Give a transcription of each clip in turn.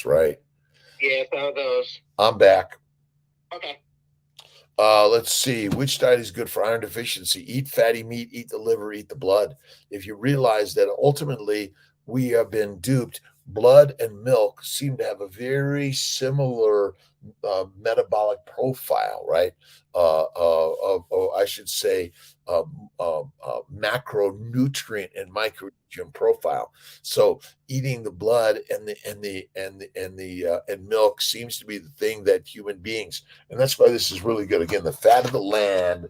right? Yeah, how it goes. I'm back. Okay. Let's see. Which diet is good for iron deficiency? Eat fatty meat, eat the liver, eat the blood. If you realize that ultimately we have been duped, blood and milk seem to have a very similar metabolic profile, right? I should say, macronutrient and micronutrient profile. So eating the blood and milk seems to be the thing that human beings, and that's why this is really good. Again, the fat of the land.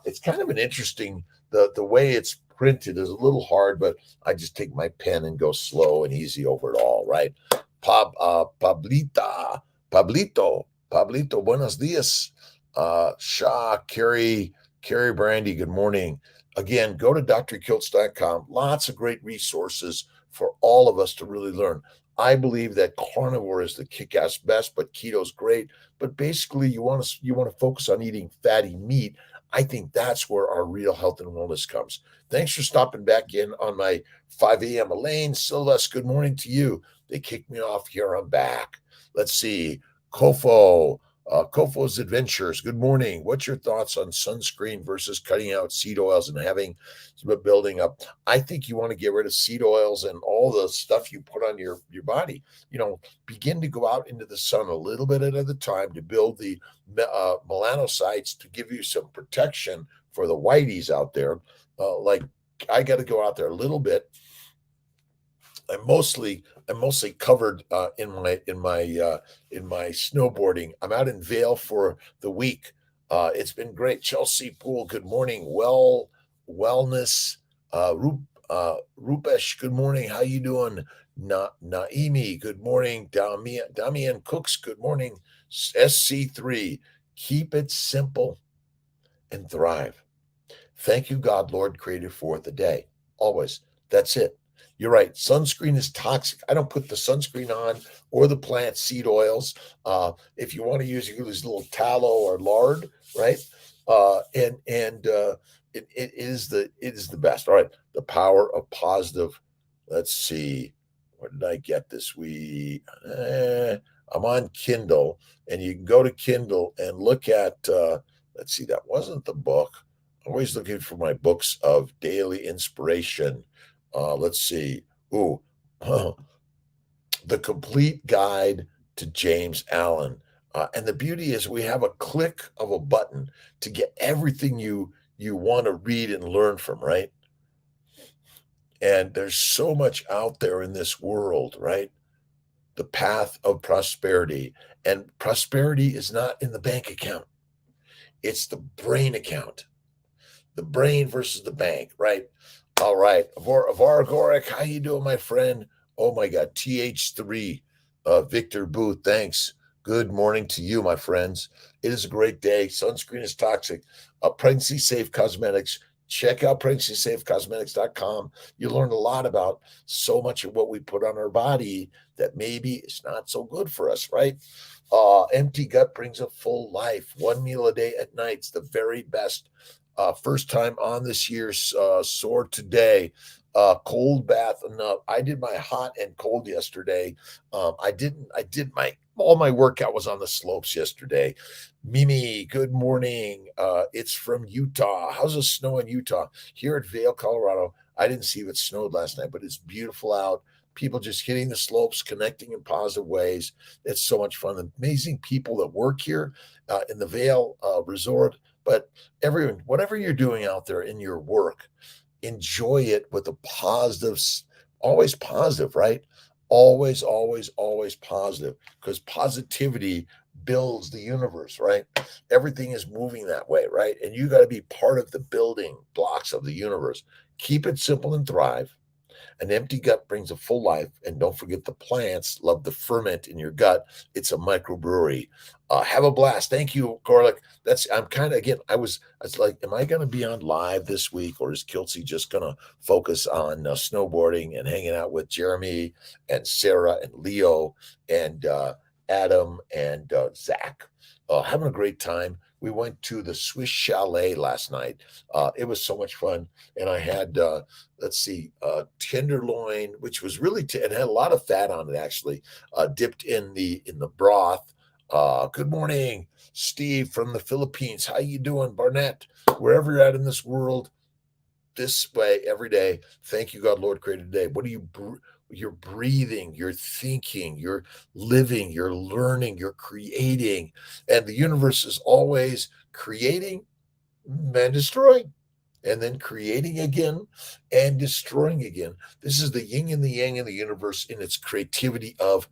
It's kind of an interesting, the way it's printed is a little hard, but I just take my pen and go slow and easy over it all. Right, Pablito, buenos dias. Shah, Carrie Brandy, good morning. Again, go to drkiltz.com. Lots of great resources for all of us to really learn. I believe that carnivore is the kick-ass best, but keto's great. But basically, you want to focus on eating fatty meat. I think that's where our real health and wellness comes. Thanks for stopping back in on my 5 a.m. Elaine, Celeste, good morning to you. They kicked me off here. I'm back. Let's see. Kofo, Kofo's Adventures. Good morning. What's your thoughts on sunscreen versus cutting out seed oils and having building up? I think you want to get rid of seed oils and all the stuff you put on your body. Begin to go out into the sun a little bit at a time to build the melanocytes to give you some protection for the whiteys out there. Like I got to go out there a little bit. I'm mostly covered in my snowboarding. I'm out in Vail for the week. It's been great. Chelsea Pool, good morning. Wellness. Rupesh, good morning. How you doing? Naimi, good morning. Damian Cooks, good morning. SC3, keep it simple and thrive. Thank you, God, Lord, Creator, for the day. Always. That's it. You're right. Sunscreen is toxic. I don't put the sunscreen on or the plant seed oils. If you want to use, you can use a little tallow or lard, right? And it is the best. All right. The power of positive. Let's see. What did I get this week? I'm on Kindle, and you can go to Kindle and look at. Let's see. That wasn't the book. Always looking for my books of daily inspiration. Let's see. Ooh, The Complete Guide to James Allen. And the beauty is we have a click of a button to get everything you want to read and learn from, right? And there's so much out there in this world, right? The path of prosperity. And prosperity is not in the bank account. It's the brain account. The brain versus the bank, right? All right. Avar Agoric, how you doing, my friend? Oh my God, TH3, Victor Booth, thanks. Good morning to you, my friends. It is a great day. Sunscreen is toxic. Pregnancy Safe Cosmetics. Check out pregnancySafeCosmetics.com. You learn a lot about so much of what we put on our body that maybe is not so good for us, right? Empty gut brings a full life. One meal a day at night's the very best. First time on this year's Soar Today. Cold bath enough. I did my hot and cold yesterday. I didn't. I did my all my workout was on the slopes yesterday. Mimi, good morning. It's from Utah. How's the snow in Utah? Here at Vail, Colorado. I didn't see if it snowed last night, but it's beautiful out. People just hitting the slopes, connecting in positive ways. It's so much fun. Amazing people that work here in the Vail Resort. But everyone, whatever you're doing out there in your work, enjoy it with a positive, always positive, right? Always, always, always positive because positivity builds the universe, right? Everything is moving that way, right? And you got to be part of the building blocks of the universe. Keep it simple and thrive. An empty gut brings a full life. And don't forget the plants love the ferment in your gut. It's a microbrewery. Have a blast. Thank you, Garlic. I'm kind of, again, I was like, am I going to be on live this week or is Kiltzy just going to focus on snowboarding and hanging out with Jeremy and Sarah and Leo and, Adam and Zach. Having a great time. We went to the Swiss Chalet last night. It was so much fun. And I had, let's see, tenderloin, which was really, it had a lot of fat on it actually, dipped in the broth. Good morning, Steve from the Philippines. How you doing, Barnett? Wherever you're at in this world, this way every day. Thank you, God, Lord, created today. What are you? You're breathing, you're thinking, you're living, you're learning, you're creating, and the universe is always creating and destroying, and then creating again and destroying again. This is the yin and the yang in the universe in its creativity of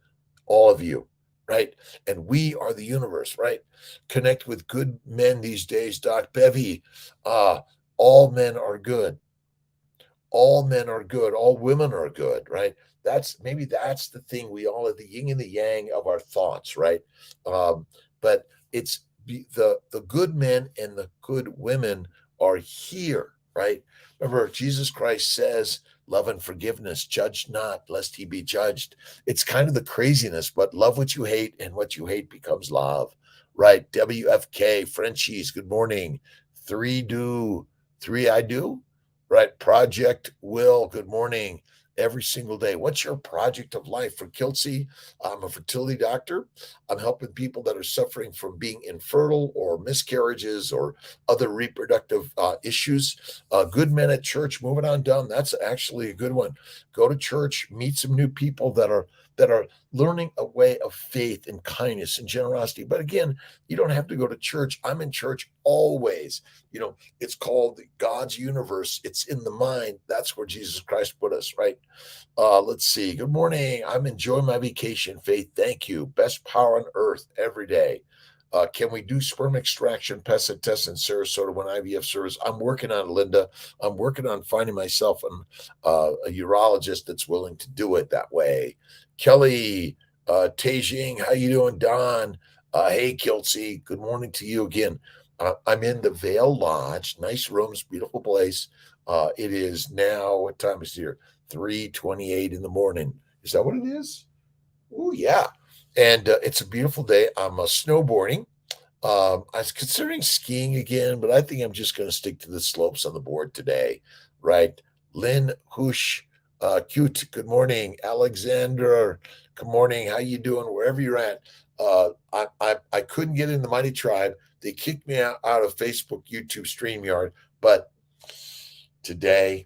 all of you, right? And we are the universe, right? Connect with good men these days, Doc Bevy. All men are good. All men are good. All women are good, right? That's the thing. We all are the yin and the yang of our thoughts, right? But it's the good men and the good women are here, right? Remember, Jesus Christ says, love and forgiveness, judge not, lest he be judged. It's kind of the craziness, but love what you hate, and what you hate becomes love, right? WFK, Frenchies, good morning. Three I do, right? Project Will, good morning. Every single day. What's your project of life? For Kiltz, I'm a fertility doctor. I'm helping people that are suffering from being infertile or miscarriages or other reproductive issues. Good men at church, moving on down. That's actually a good one. Go to church, meet some new people that are learning a way of faith and kindness and generosity. But again, you don't have to go to church. I'm in church always. It's called God's universe. It's in the mind. That's where Jesus Christ put us, right? Let's see. Good morning. I'm enjoying my vacation, Faith. Thank you. Best power on earth every day. Can we do sperm extraction, PESA test in Sarasota when IVF service? I'm working on it, Linda. I'm working on finding myself a urologist that's willing to do it that way. Kelly, Teijing, how you doing? Don, hey, Kiltz, good morning to you again. I'm in the Vale Lodge. Nice rooms, beautiful place. It is now, what time is it here? 3:28 in the morning. Is that what it is? Oh, yeah. And it's a beautiful day. I'm snowboarding. I was considering skiing again, but I think I'm just going to stick to the slopes on the board today, right? Lynn Hush, cute. Good morning, Alexander. Good morning. How you doing? Wherever you're at. I couldn't get in the Mighty Tribe. They kicked me out of Facebook, YouTube, StreamYard, but today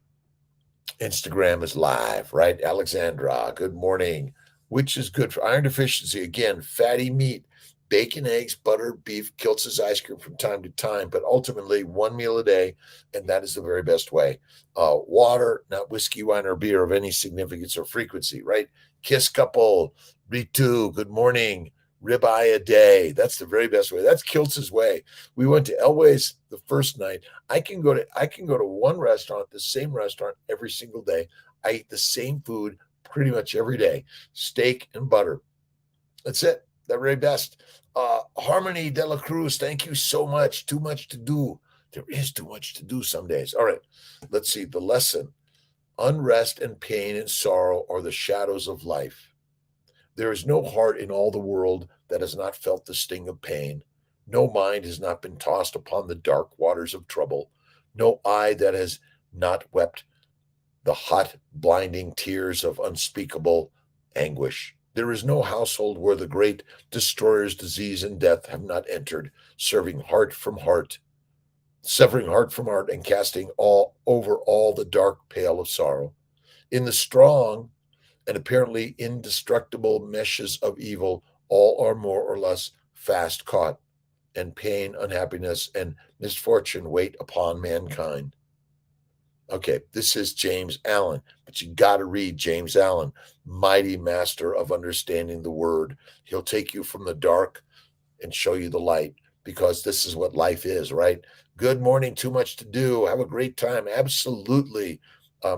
Instagram is live, right? Alexandra, good morning. Which is good for iron deficiency? Again, fatty meat, bacon, eggs, butter, beef, Kiltz's ice cream from time to time, but ultimately one meal a day, and that is the very best way. Water, not whiskey, wine, or beer of any significance or frequency, right? Kiss couple, Ritu, good morning. Ribeye a day. That's the very best way. That's Kiltz's way. We went to Elway's the first night. I can go to one restaurant, the same restaurant every single day. I eat the same food pretty much every day. Steak and butter. That's it. The very best. Harmony de la Cruz, thank you so much. Too much to do. There is too much to do some days. All right. Let's see. The lesson. Unrest and pain and sorrow are the shadows of life. There is no heart in all the world that has not felt the sting of pain. No mind has not been tossed upon the dark waters of trouble. No eye that has not wept the hot, blinding tears of unspeakable anguish. There is no household where the great destroyers, disease, and death have not entered, severing heart from heart, and casting all over all the dark pale of sorrow. In the strong and apparently indestructible meshes of evil, all are more or less fast caught, and pain, unhappiness, and misfortune wait upon mankind. Okay, this is James Allen, but you got to read James Allen, mighty master of understanding the word. He'll take you from the dark and show you the light, because this is what life is, right? Good morning, too much to do. Have a great time. Absolutely.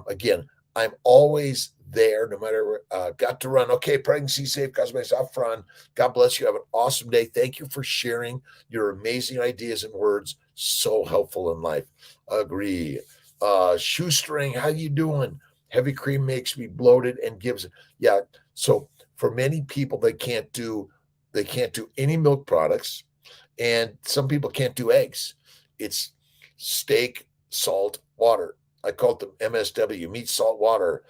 Again, I'm always there, no matter got to run. Okay, pregnancy safe, cosmetics up front. God bless you. Have an awesome day. Thank you for sharing your amazing ideas and words. So helpful in life. Agree. Shoestring, how you doing? Heavy cream makes me bloated and gives, yeah. So for many people, they can't do They can't do any milk products. And some people can't do eggs. It's steak, salt, water. I call it the MSW, meat, salt, water.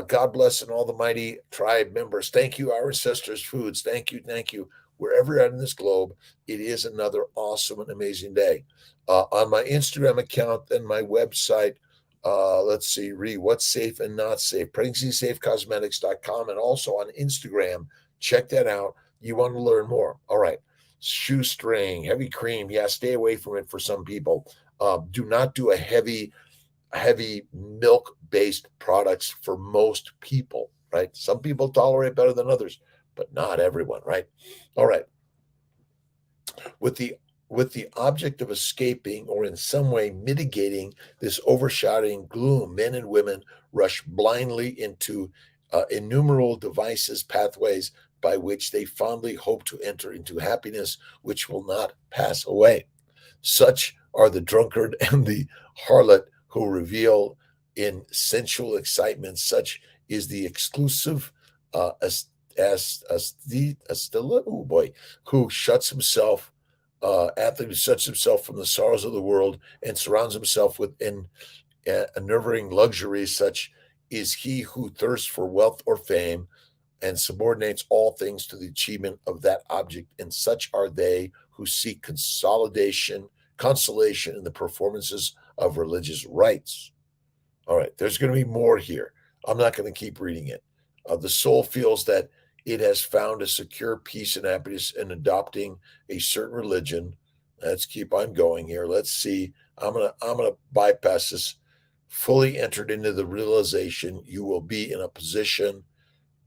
God bless and all the mighty tribe members. Thank you, our ancestors' foods. Thank you, thank you. Wherever you're at in this globe, it is another awesome and amazing day. On my Instagram account and my website, let's see, what's safe and not safe, pregnancy-safe-cosmetics.com, and also on Instagram. Check that out. You want to learn more. All right. Shoestring, heavy cream. Yeah, stay away from it for some people. Do not do a heavy milk-based products for most people, right? Some people tolerate better than others, but not everyone, right? All right. With the object of escaping or in some way mitigating this overshadowing gloom, men and women rush blindly into innumerable devices, pathways by which they fondly hope to enter into happiness which will not pass away. Such are the drunkard and the harlot who revel in sensual excitement. Such is the exclusive oh boy, who shuts himself, athlete who shuts himself from the sorrows of the world and surrounds himself with unnerving luxuries. Such is he who thirsts for wealth or fame and subordinates all things to the achievement of that object. And such are they who seek consolation in the performances of religious rites. All right, there's going to be more here. I'm not going to keep reading it. The soul feels that it has found a secure peace and happiness in adopting a certain religion. Let's keep on going here. Let's see. I'm gonna bypass this. Fully entered into the realization, you will be in a position.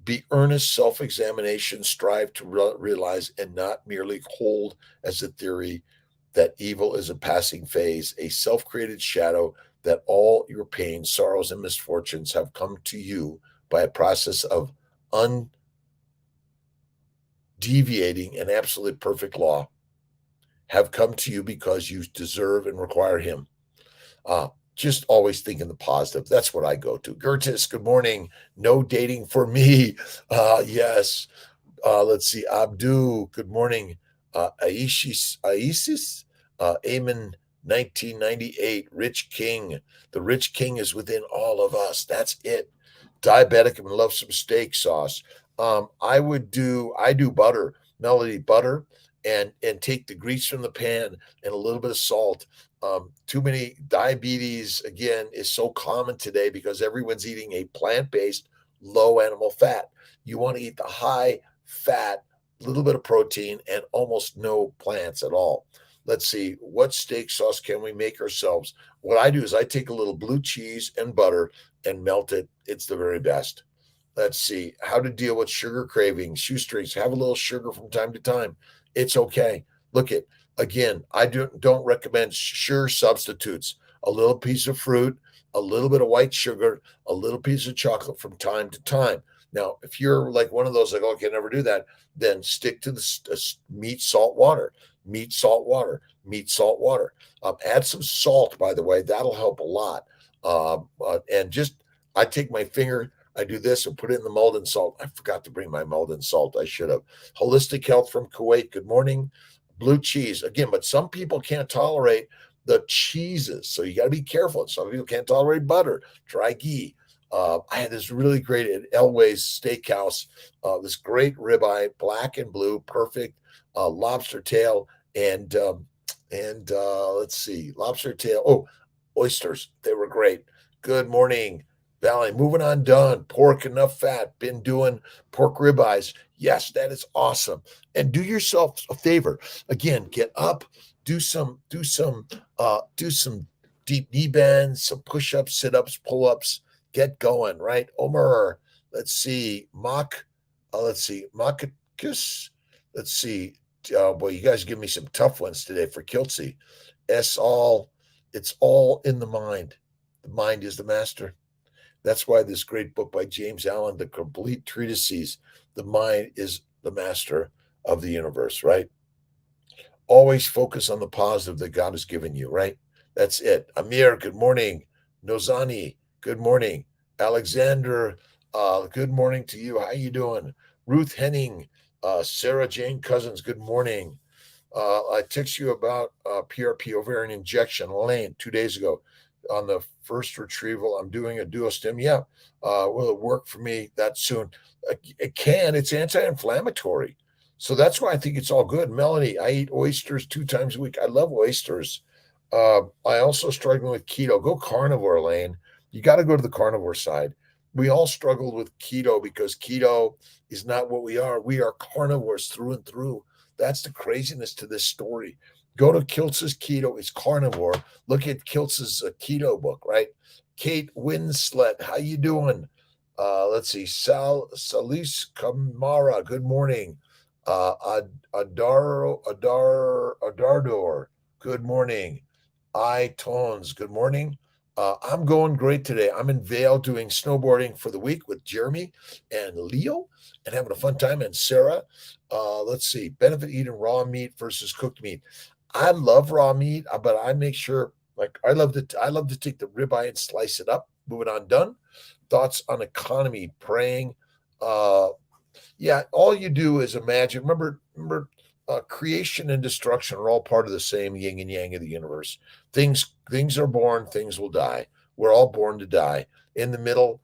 Be earnest self-examination. Strive to realize and not merely hold as a theory that evil is a passing phase, a self-created shadow, that all your pain, sorrows, and misfortunes have come to you by a process of undeviating and absolutely perfect law, have come to you because you deserve and require him. Just always thinking the positive. That's what I go to. Gertis, good morning. No dating for me. Yes. Let's see. Abdu, good morning. Isis, Amen 1998. Rich King. The rich king is within all of us. That's it. Diabetic and love some steak sauce. I do butter, melody butter, and take the grease from the pan and a little bit of salt. Too many diabetes again is so common today because everyone's eating a plant-based, low animal fat. You want to eat the high fat, little bit of protein, and almost no plants at all. Let's see, what steak sauce can we make ourselves? What I do is I take a little blue cheese and butter and melt it. It's the very best. Let's see, how to deal with sugar cravings, shoestrings. Have a little sugar from time to time. It's okay. Look at, again, I don't recommend sure substitutes. A little piece of fruit, a little bit of white sugar, a little piece of chocolate from time to time. Now, if you're like one of those, like, oh, I can never do that, then stick to the meat, salt, water, meat, salt, water, meat, salt, water. Add some salt, by the way. That'll help a lot. And just, I take my finger, I do this and put it in the Malden salt. I forgot to bring my Malden salt. I should have. Holistic Health from Kuwait. Good morning. Blue cheese. Again, but some people can't tolerate the cheeses. So you got to be careful. Some people can't tolerate butter, dry ghee. I had this really great at Elway's Steakhouse, this great ribeye, black and blue, perfect, lobster tail, and let's see, lobster tail. Oh, oysters. They were great. Good morning, Valley. Moving on, done. Pork, enough fat. Been doing pork ribeyes. Yes, that is awesome. And do yourself a favor. Again, get up, do some deep knee bends, some push-ups, sit-ups, pull-ups. Get going, right? Omer, let's see, Makakis. Let's see. Boy, you guys give me some tough ones today for Kiltz. It's all in the mind. The mind is the master. That's why this great book by James Allen, The Complete Treatises, the mind is the master of the universe, right? Always focus on the positive that God has given you, right? That's it. Amir, good morning. Nozani, good morning. Alexander, good morning to you. How you doing? Ruth Henning, Sarah Jane Cousins, good morning. I text you about PRP ovarian injection, Elaine, 2 days ago on the first retrieval. I'm doing a dual stim. Yeah. Will it work for me that soon? It can. It's anti-inflammatory. So that's why I think it's all good. Melanie, I eat oysters 2 times a week. I love oysters. I also struggling with keto. Go carnivore, Elaine. You got to go to the carnivore side. We all struggled with keto because keto is not what we are. We are carnivores through and through. That's the craziness to this story. Go to Kiltz's Keto. It's carnivore. Look at Kiltz's keto book, right? Kate Winslet, how you doing? Let's see. Salis Kamara, good morning. Adardor, good morning. I Tones, good morning. I'm going great today. I'm in Vail doing snowboarding for the week with Jeremy and Leo and having a fun time. And Sarah, let's see, benefit eating raw meat versus cooked meat. I love raw meat, but I make sure, like I love to take the ribeye and slice it up, move it on done. Thoughts on economy, praying. Uh, yeah, all you do is imagine. Remember, creation and destruction are all part of the same yin and yang of the universe. Things are born, things will die. We're all born to die. In the middle,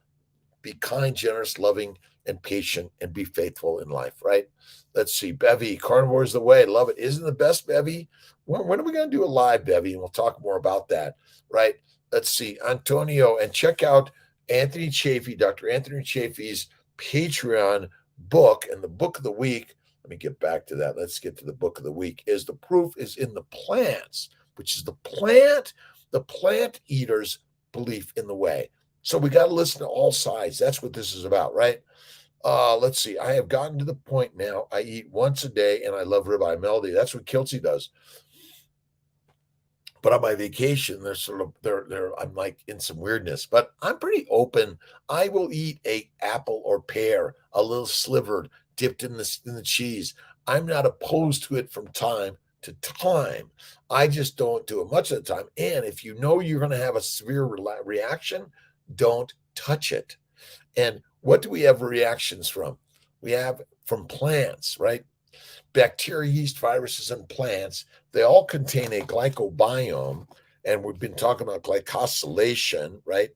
be kind, generous, loving, and patient, and be faithful in life, right? Let's see. Bevy, carnivore is the way. Love it. Isn't the best, Bevy? When are we going to do a live, Bevy? And we'll talk more about that, right? Let's see. Antonio, and check out Anthony Chafee, Dr. Anthony Chafee's Patreon book, and the book of the week. Let me get back to that. Let's get to the book of the week. Is the proof is in the plants, which is the plant eaters' belief in the way. So we got to listen to all sides. That's what this is about, right? Let's see. I have gotten to the point now. I eat once a day, and I love ribeye melody. That's what Kiltz does. But on my vacation, they're sort of they're I'm like in some weirdness, but I'm pretty open. I will eat a apple or pear, a little slivered, dipped in the cheese. I'm not opposed to it from time to time. I just don't do it much of the time. And if you know you're going to have a severe reaction, don't touch it. And what do we have reactions from? We have from plants, right? Bacteria, yeast, viruses, and plants, they all contain a glycobiome. And we've been talking about glycosylation, right?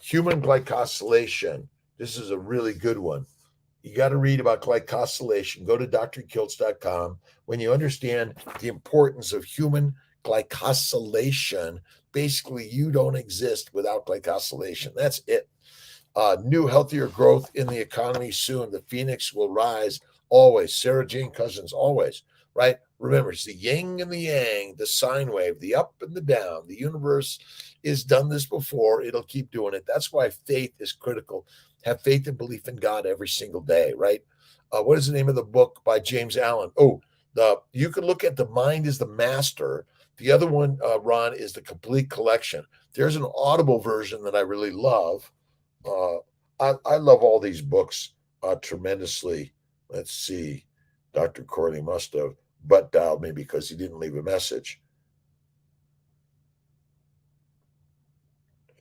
Human glycosylation. This is a really good one. You got to read about glycosylation. Go to drkiltz.com. When you understand the importance of human glycosylation, basically you don't exist without glycosylation. That's it. New, healthier growth in the economy soon. The phoenix will rise always. Sarah Jane Cousins, always, right? Remember, it's the yin and the yang, the sine wave, the up and the down. The universe has done this before. It'll keep doing it. That's why faith is critical. Have faith and belief in God every single day, right? What is the name of the book by James Allen? Oh, you can look at The Mind is the Master. The other one, Ron, is The Complete Collection. There's an Audible version that I really love. I love all these books tremendously. Let's see. Dr. Corley must have butt dialed me because he didn't leave a message.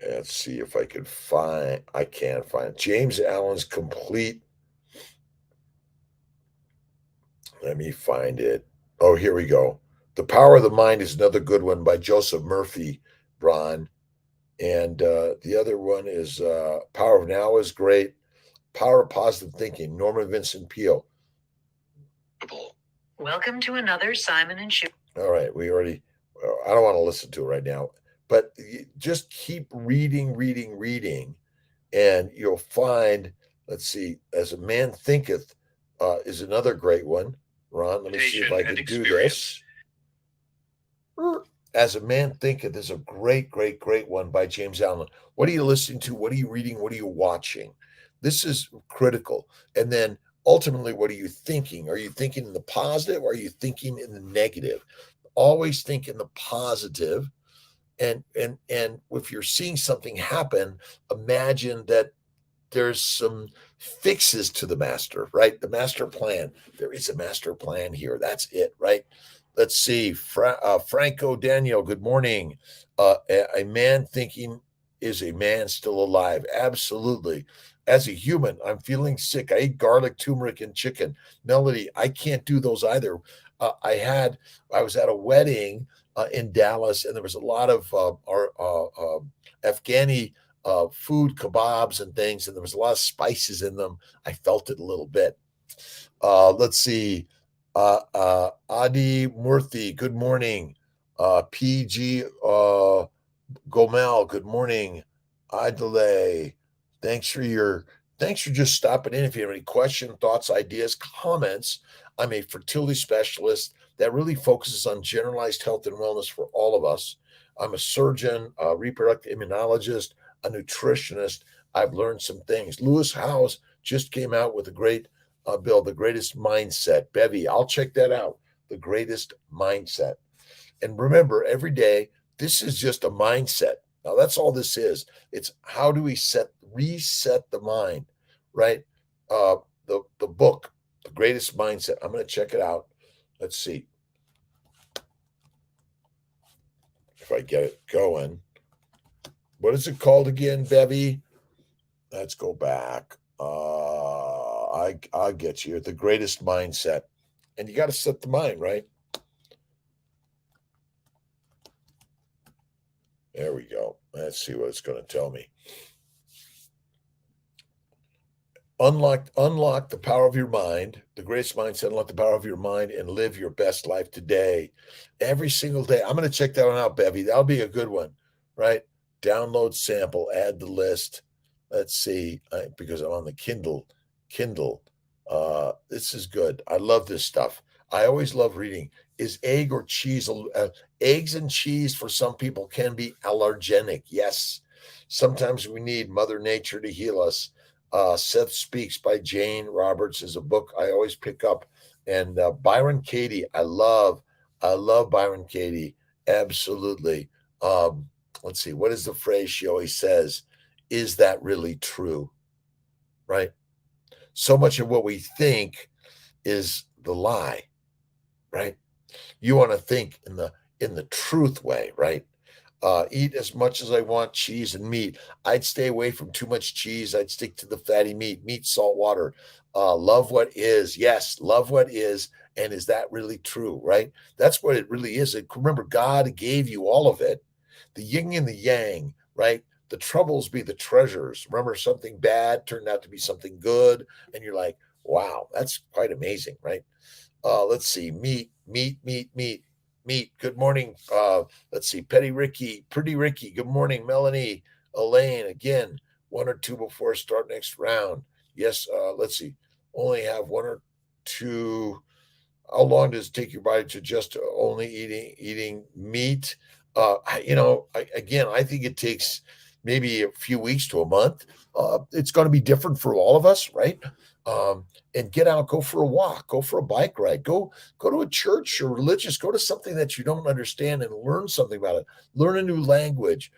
Let's see if I can find. I can't find James Allen's complete. Let me find it. Oh, here we go. The Power of the Mind is another good one by Joseph Murphy, Ron. And the other one is Power of Now is great. Power of Positive Thinking, Norman Vincent Peale. Welcome to another Simon and Schuster. All right, I don't want to listen to it right now, but just keep reading, and you'll find, let's see, As a Man Thinketh is another great one. Ron, let me see if I can do this. As a Man Thinketh is a great one by James Allen. What are you listening to? What are you reading? What are you watching? This is critical. And then ultimately, what are you thinking? Are you thinking in the positive or are you thinking in the negative? Always think in the positive. And if you're seeing something happen, imagine that there's some fixes to the master, right? The master plan. There is a master plan here. That's it, right? Let's see. Franco Daniel, good morning. A man thinking is a man still alive. Absolutely. as a human, I'm feeling sick. I ate garlic, turmeric, and chicken. Melody, I can't do those either. I was at a wedding in Dallas, and there was a lot of our Afghani food, kebabs and things, and there was a lot of spices in them. I felt it a little bit. Let's see. Adi Murthy, good morning. PG Gomel, good morning. Idale, thanks for just stopping in. If you have any questions, thoughts, ideas, comments, I'm a fertility specialist that really focuses on generalized health and wellness for all of us. I'm a surgeon, a reproductive immunologist, a nutritionist. I've learned some things. Lewis Howes just came out with a great bill, The Greatest Mindset. Bevy, I'll check that out. The Greatest Mindset. And remember, every day, this is just a mindset. Now, that's all this is. It's how do we reset the mind, right? The book, The Greatest Mindset. I'm going to check it out. Let's see if I get it going. What is it called again, Bevy? Let's go back. I'll get you. The Greatest Mindset. And you got to set the mind, right? There we go. Let's see what it's going to tell me. Unlock the power of your mind, the greatest mindset, unlock the power of your mind and live your best life today. Every single day. I'm going to check that one out, Bevy. That'll be a good one, right? Download sample, add the list. Let's see, because I'm on the Kindle. This is good. I love this stuff. I always love reading. Is egg or cheese? Eggs and cheese for some people can be allergenic. Yes. Sometimes we need Mother Nature to heal us. Seth Speaks by Jane Roberts is a book I always pick up. And Byron Katie, I love Byron Katie. Absolutely. Let's see. What is the phrase she always says? Is that really true? Right? So much of what we think is the lie, right? You want to think in the truth way, right? Eat as much as I want, cheese and meat. I'd stay away from too much cheese. I'd stick to the fatty meat, salt, water. Love what is. Yes, love what is. And is that really true, right? That's what it really is. Remember, God gave you all of it, the yin and the yang, right? The troubles be the treasures. Remember, something bad turned out to be something good. And you're like, wow, that's quite amazing, right? Let's see, meat. Good morning. Let's see, Pretty Ricky. Good morning, Melanie, Elaine. Again, one or two before start next round. Yes. Let's see. Only have one or two. How long does it take your body to adjust to only eating meat? I think it takes maybe a few weeks to a month. It's going to be different for all of us, right? And get out, go for a walk, go for a bike ride, go to a church or religious, go to something that you don't understand and learn something about it. Learn a new language,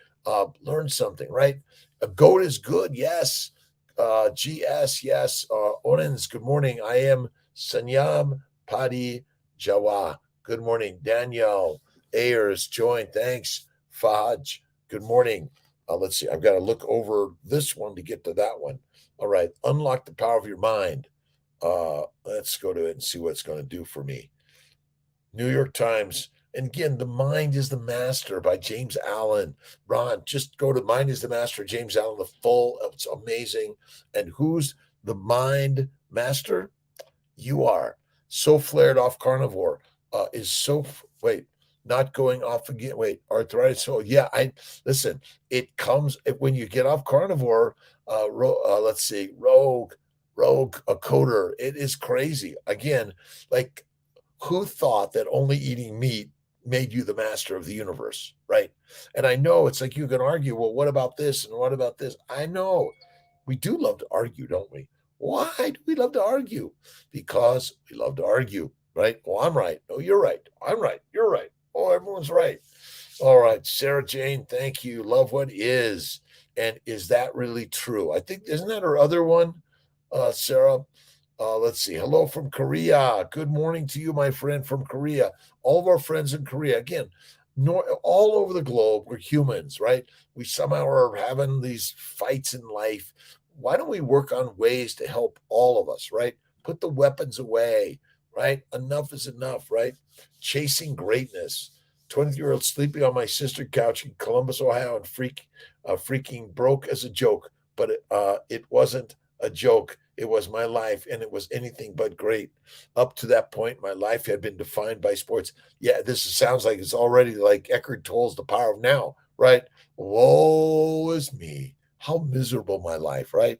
learn something, right? A goat is good, yes. GS, yes. Onens, good morning. I am Sanyam Padi Jawa. Good morning. Danielle Ayers joined. Thanks. Faj, good morning. Let's see. I've got to look over this one to get to that one. All right. Unlock the power of your mind. Let's go to it and see what it's going to do for me. New York Times. And again, The Mind is the Master by James Allen. Ron, just go to Mind is the Master, James Allen, it's amazing. And who's the mind master? You are. So flared off carnivore not going off again. Wait, arthritis. So yeah, listen, it comes when you get off carnivore. Let's see, rogue a coder. It is crazy. Again, like who thought that only eating meat made you the master of the universe, right? And I know it's like you can argue, well, what about this and what about this? I know we do love to argue, don't we? Why do we love to argue? Because we love to argue, right? Oh, I'm right. No, you're right. I'm right. You're right. Oh, everyone's right. All right. Sarah Jane, thank you. Love what is. And is that really true? I think, isn't that her other one, Sarah? Let's see. Hello from Korea. Good morning to you, my friend from Korea. All of our friends in Korea, again, all over the globe, we're humans, right? We somehow are having these fights in life. why don't we work on ways to help all of us, right? Put the weapons away, right? Enough is enough, right? Chasing greatness. 23-year-old sleeping on my sister couch in Columbus, Ohio, and freaking broke as a joke, but it wasn't a joke. It was my life, and it was anything but great. Up to that point, my life had been defined by sports. Yeah, this sounds like it's already like Eckhart Tolle's The Power of Now, right? Woe is me. How miserable my life, right?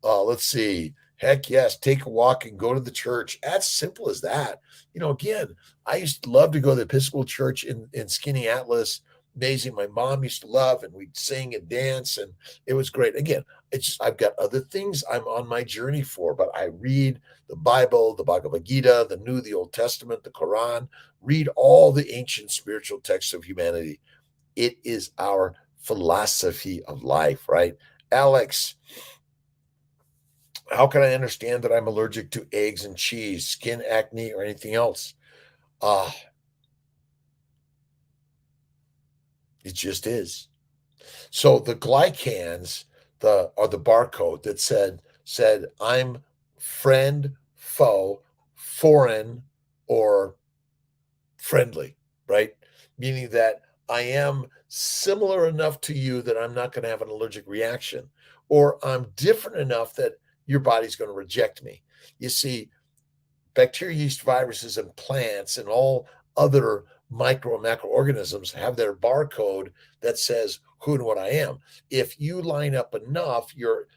Let's see. Heck yes, take a walk and go to the church. As simple as that. Again, I used to love to go to the Episcopal Church in Skinny Atlas. Amazing. My mom used to love, and we'd sing and dance, and it was great. Again, it's just, I've got other things I'm on my journey for, but I read the Bible, the Bhagavad Gita, the New, the Old Testament, the Quran, read all the ancient spiritual texts of humanity. It is our philosophy of life, right? Alex, how can I understand that I'm allergic to eggs and cheese, skin acne, or anything else? Ah, it just is. So the glycans, the barcode that said I'm friend, foe, foreign, or friendly, right? Meaning that I am similar enough to you that I'm not going to have an allergic reaction, or I'm different enough that your body's going to reject me. You see, bacteria, yeast, viruses, and plants and all other micro and macroorganisms have their barcode that says who and what I am. If you line up enough, your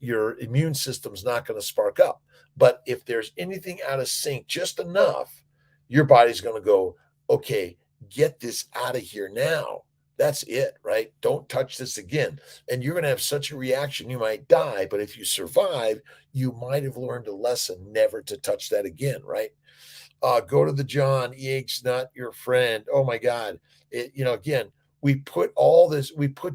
immune system's not going to spark up. But if there's anything out of sync just enough, your body's going to go, okay, get this out of here now. That's it, right? Don't touch this again. And you're going to have such a reaction, you might die. But if you survive, you might have learned a lesson never to touch that again, right? Go to the John. EH's not your friend. Oh my God. Again, we put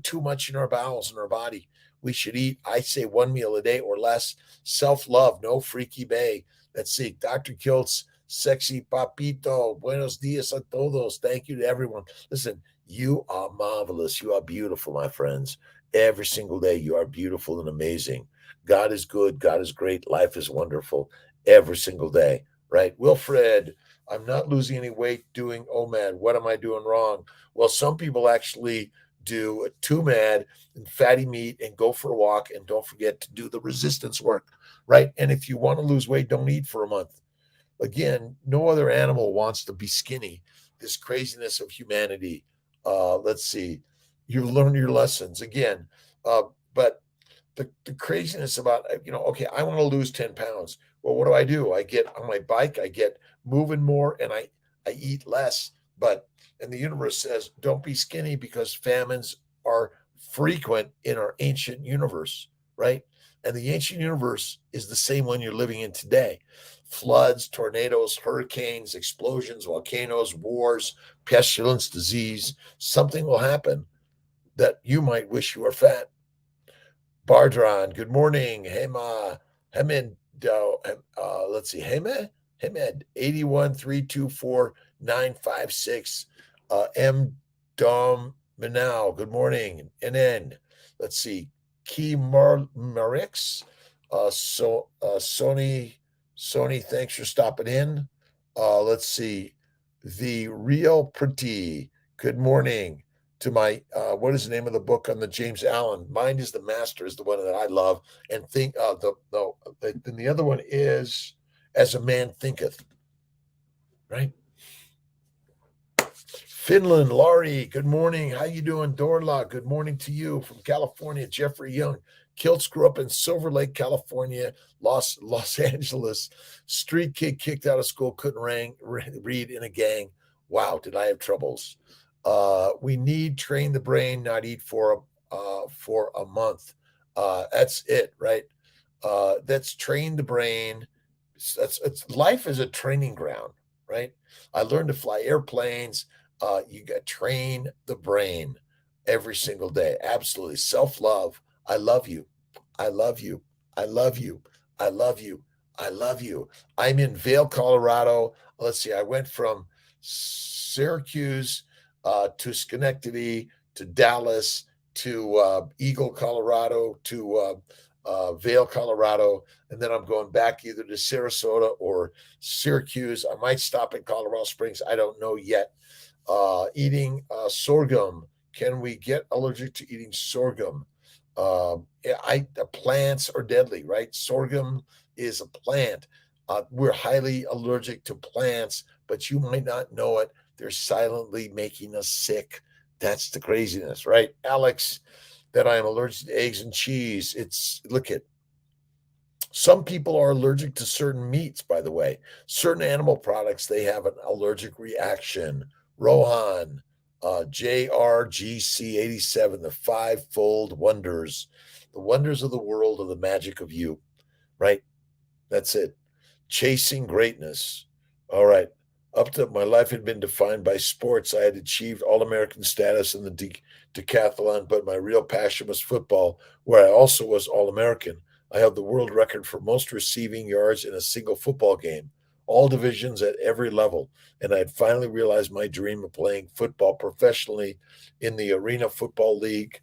too much in our bowels and our body. We should eat, I say, one meal a day or less. Self-love, no freaky bay. Let's see. Dr. Kiltz, sexy papito. Buenos dias a todos. Thank you to everyone. Listen, you are marvelous. You are beautiful, my friends. Every single day, you are beautiful and amazing. God is good. God is great. Life is wonderful every single day, right? Wilfred, I'm not losing any weight doing OMAD. What am I doing wrong? Well, some people actually do a 2MAD and fatty meat and go for a walk, and don't forget to do the resistance work, right? And if you want to lose weight, don't eat for a month. Again, no other animal wants to be skinny. This craziness of humanity. Let's see. You've learned your lessons again. But the craziness about, okay, I want to lose 10 pounds. Well, what do? I get on my bike, I get moving more, and I eat less. But and the universe says, don't be skinny because famines are frequent in our ancient universe, right? And the ancient universe is the same one you're living in today. Floods, tornadoes, hurricanes, explosions, volcanoes, wars, pestilence, disease. Something will happen that you might wish you were fat. Bardron, good morning. Hema, Hemed, let's see, Hemed, 81324 956. M. Dom Minau, good morning. NN, let's see, Key Marix, Sony, thanks for stopping in. Let's see, The Real Pretty, good morning. To my what is the name of the book on the James Allen? Mind is the Master is the one that I love, and think then the other one is As a Man Thinketh, right? Finland, Laurie, good morning. How you doing? Dorla, good morning to you from California. Jeffrey Young, Kiltz grew up in Silver Lake, California, Los Angeles. Street kid kicked out of school, couldn't read in a gang. Wow, did I have troubles? We need train the brain, not eat for a month. That's it, right? That's train the brain. It's life is a training ground, right? I learned to fly airplanes. You got train the brain every single day. Absolutely. Self-love. I love you. I love you. I love you. I love you. I love you. I'm in Vail, Colorado. Let's see. I went from Syracuse to Schenectady to Dallas to Eagle, Colorado to Vail, Colorado, and then I'm going back either to Sarasota or Syracuse. I might stop in Colorado Springs. I don't know yet. Eating sorghum. Can we get allergic to eating sorghum? Plants are deadly, right? Sorghum is a plant. We're highly allergic to plants, but you might not know it. They're silently making us sick. That's the craziness, right? Alex, that I am allergic to eggs and cheese. Look at some people are allergic to certain meats, by the way. Certain animal products, they have an allergic reaction. Rohan, JRGC87, the fivefold wonders. The wonders of the world of the magic of you, right? That's it. Chasing greatness. All right. Up to my life had been defined by sports. I had achieved All American status in the decathlon, but my real passion was football, where I also was All American. I held the world record for most receiving yards in a single football game, all divisions at every level. And I had finally realized my dream of playing football professionally in the Arena Football League.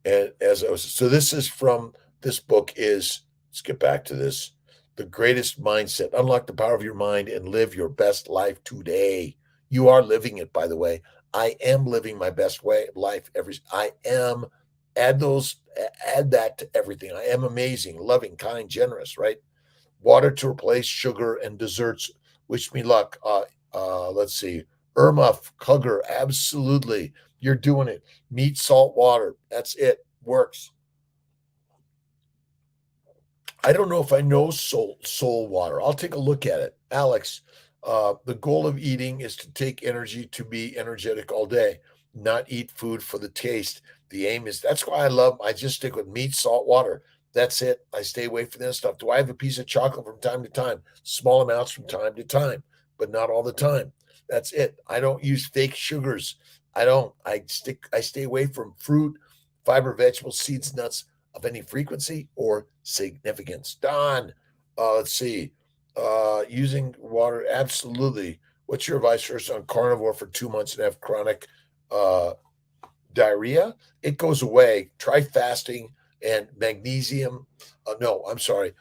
And so this is from this book is, let's get back to this. The greatest mindset. Unlock the power of your mind and live your best life today. You are living it, by the way. I am living my best life I am add that to everything. I am amazing, loving, kind, generous, right? Water to replace sugar and desserts. Wish me luck. Let's see. Irma Cugger, absolutely. You're doing it. Meat, salt, water. That's it. Works. I don't know if I know soul water. I'll take a look at it. Alex, the goal of eating is to take energy to be energetic all day, not eat food for the taste. The aim is that's why I just stick with meat, salt, water. That's it. I stay away from this stuff. Do I have a piece of chocolate from time to time? Small amounts from time to time, but not all the time. That's it. I don't use fake sugars. I don't. I stay away from fruit, fiber, vegetables, seeds, nuts of any frequency or significance. Don, let's see. Using water, absolutely. What's your advice first on carnivore for 2 months and have chronic diarrhea? It goes away. Try fasting and magnesium. No, I'm sorry.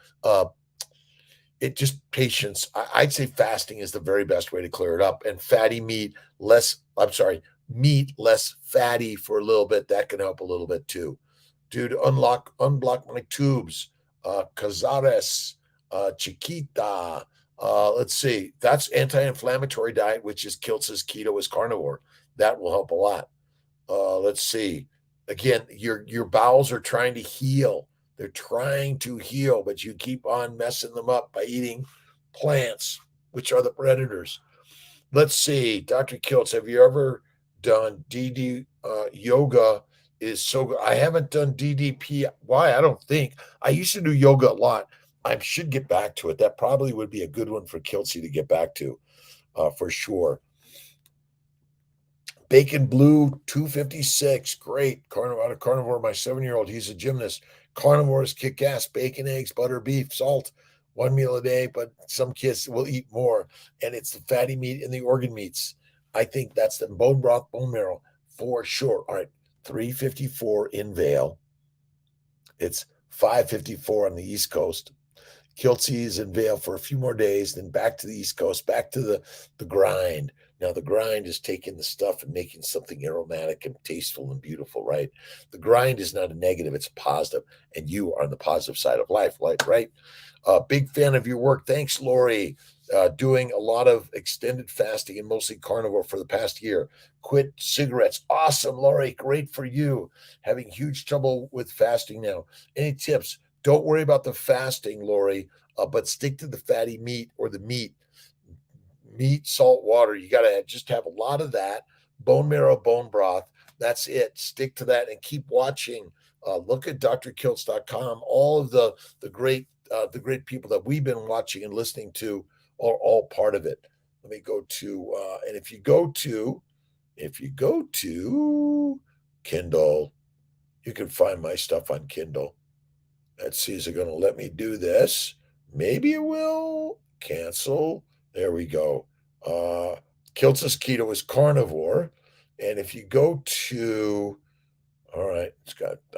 It just patience. I'd say fasting is the very best way to clear it up. And fatty meat, meat less fatty for a little bit. That can help a little bit too. Dude, unblock my tubes. Cazares, Chiquita. Let's see. That's anti-inflammatory diet, which is Kiltz's keto is carnivore. That will help a lot. Let's see. Again, your bowels are trying to heal. They're trying to heal, but you keep on messing them up by eating plants, which are the predators. Let's see. Dr. Kiltz, have you ever done DD yoga? Is so good. I haven't done DDP. Why? I don't think. I used to do yoga a lot. I should get back to it. That probably would be a good one for Kiltzy to get back to, for sure. Bacon Blue 256. Great. Carnivore. My 7-year-old, he's a gymnast. Carnivores kick ass. Bacon, eggs, butter, beef, salt. One meal a day, but some kids will eat more. And it's the fatty meat and the organ meats. I think that's the bone broth, bone marrow for sure. All right. 354 in Vail. It's 554 on the East Coast. Kiltzy is in Vail for a few more days, then back to the East Coast, back to the grind. Now, the grind is taking the stuff and making something aromatic and tasteful and beautiful, right? The grind is not a negative, it's a positive, and you are on the positive side of life, right? Big fan of your work. Thanks, Lori. Doing a lot of extended fasting and mostly carnivore for the past year. Quit cigarettes. Awesome, Lori. Great for you. Having huge trouble with fasting now. Any tips? Don't worry about the fasting, Lori, but stick to the fatty meat or the meat, salt, water. You got to just have a lot of that. Bone marrow, bone broth. That's it. Stick to that and keep watching. Look at drkiltz.com. All of the great people that we've been watching and listening to are all part of it. Let me go to and if you go to Kindle, you can find my stuff on Kindle. Let's see, is it going to let me do this? Maybe it will. Cancel. There we go. Kiltz's keto is carnivore. And if you go to All right.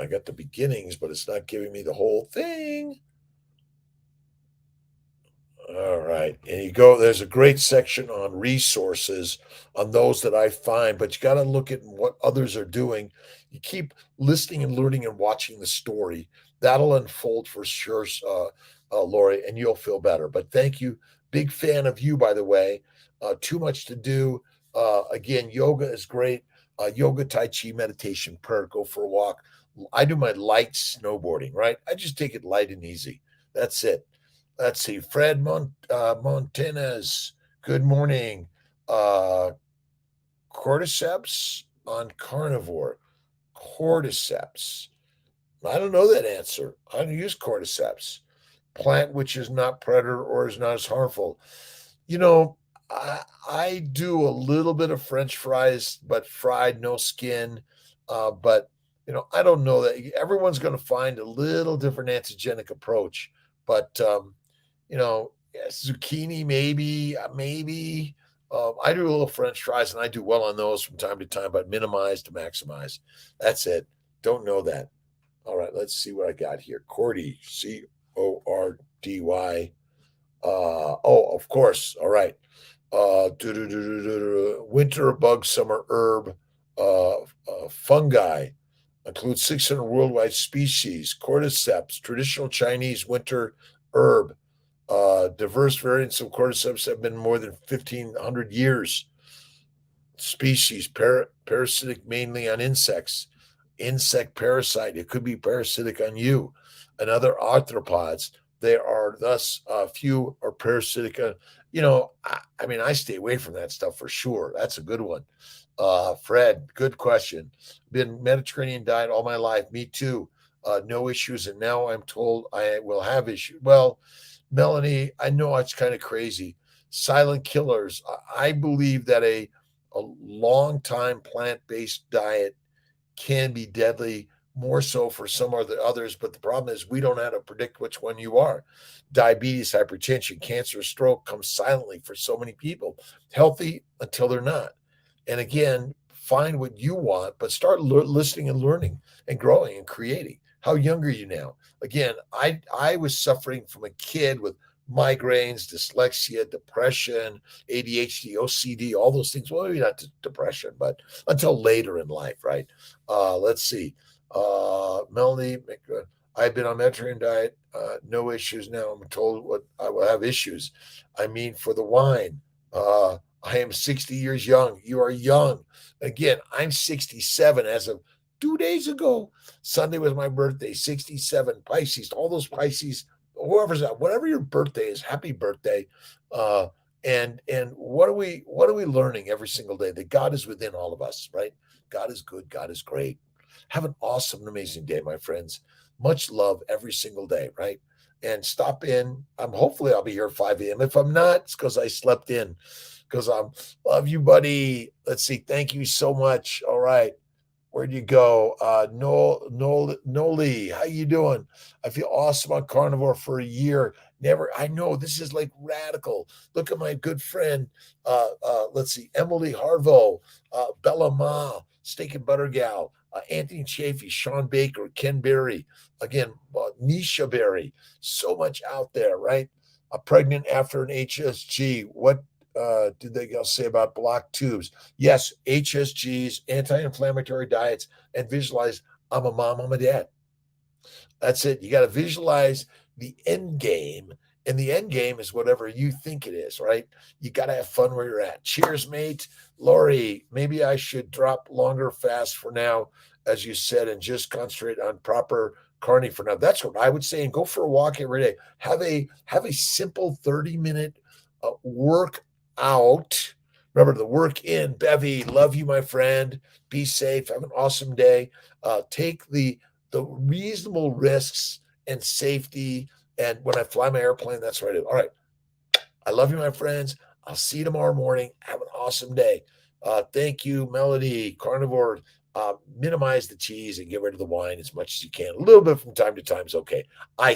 I got the beginnings, but it's not giving me the whole thing. All right. And there's a great section on resources on those that I find, but you got to look at what others are doing. You keep listening and learning and watching the story. That'll unfold for sure, Lori, and you'll feel better. But thank you. Big fan of you, by the way. Too much to do. Again, yoga is great. Yoga, Tai Chi, meditation, prayer, go for a walk. I do my light snowboarding, right? I just take it light and easy. That's it. Let's see. Fred Montanez. Good morning. Uh, cordyceps on carnivore. Cordyceps. I don't know that answer. I don't use cordyceps. Plant which is not predator or is not as harmful. You know, I do a little bit of French fries, but fried, no skin. But I don't know that everyone's going to find a little different antigenic approach. But zucchini, maybe. I do a little French fries, and I do well on those from time to time, but minimize to maximize. That's it. Don't know that. All right, let's see what I got here. Cordy, Cordy. Of course. All right. Winter bug, summer herb, fungi. Includes 600 worldwide species. Cordyceps, traditional Chinese winter herb. Diverse variants of cordyceps have been more than 1,500 years. Species, parasitic mainly on insects. Insect parasite, it could be parasitic on you and other arthropods. There are thus few are parasitic. I stay away from that stuff for sure. That's a good one. Fred, good question. Been Mediterranean diet all my life. Me too. No issues. And now I'm told I will have issues. Well, Melanie, I know it's kind of crazy. Silent killers. I believe that a long time plant-based diet can be deadly, more so for some of the others. But the problem is we don't know how to predict which one you are. Diabetes, hypertension, cancer, stroke comes silently for so many people. Healthy until they're not. And again, find what you want, but start listening and learning and growing and creating. How young are you now? Again, I was suffering from a kid with migraines, dyslexia, depression, ADHD, OCD, all those things. Well, maybe not depression, but until later in life, right? Let's see. Melanie, I've been on Mediterranean diet, no issues now. I'm told what I will have issues. I mean, for the wine, I am 60 years young. You are young. Again, I'm 67 as of 2 days ago. Sunday was my birthday, 67. Pisces, all those Pisces, whoever's out, whatever your birthday is, happy birthday. And what are we learning every single day? That God is within all of us, right? God is good. God is great. Have an awesome and amazing day, my friends. Much love every single day, right? And stop in. Hopefully I'll be here at 5 a.m. If I'm not, it's because I slept in. Because I love you, buddy. Let's see. Thank you so much. All right. Where'd you go? Noli, how you doing? I feel awesome on carnivore for a year. I know this is like radical. Look at my good friend. Let's see, Emily Harvo, Bella Ma, Steak and Butter Gal, Anthony Chafee, Sean Baker, Ken Berry, again, Nisha Berry. So much out there, right? Pregnant after an HSG. What did they say about blocked tubes? Yes, HSGs, anti-inflammatory diets, and visualize I'm a mom, I'm a dad. That's it. You got to visualize the end game, and the end game is whatever you think it is, right? You got to have fun where you're at. Cheers, mate. Lori, maybe I should drop longer fast for now, as you said, and just concentrate on proper carne for now. That's what I would say, and go for a walk every day. Have a simple 30-minute work out. Remember the work in. Bevy, love you, my friend. Be safe. Have an awesome day. Take the reasonable risks and safety. And when I fly my airplane, that's what I do. All right. I love you, my friends. I'll see you tomorrow morning. Have an awesome day. Thank you, Melody. Carnivore, minimize the cheese and get rid of the wine as much as you can. A little bit from time to time is okay. I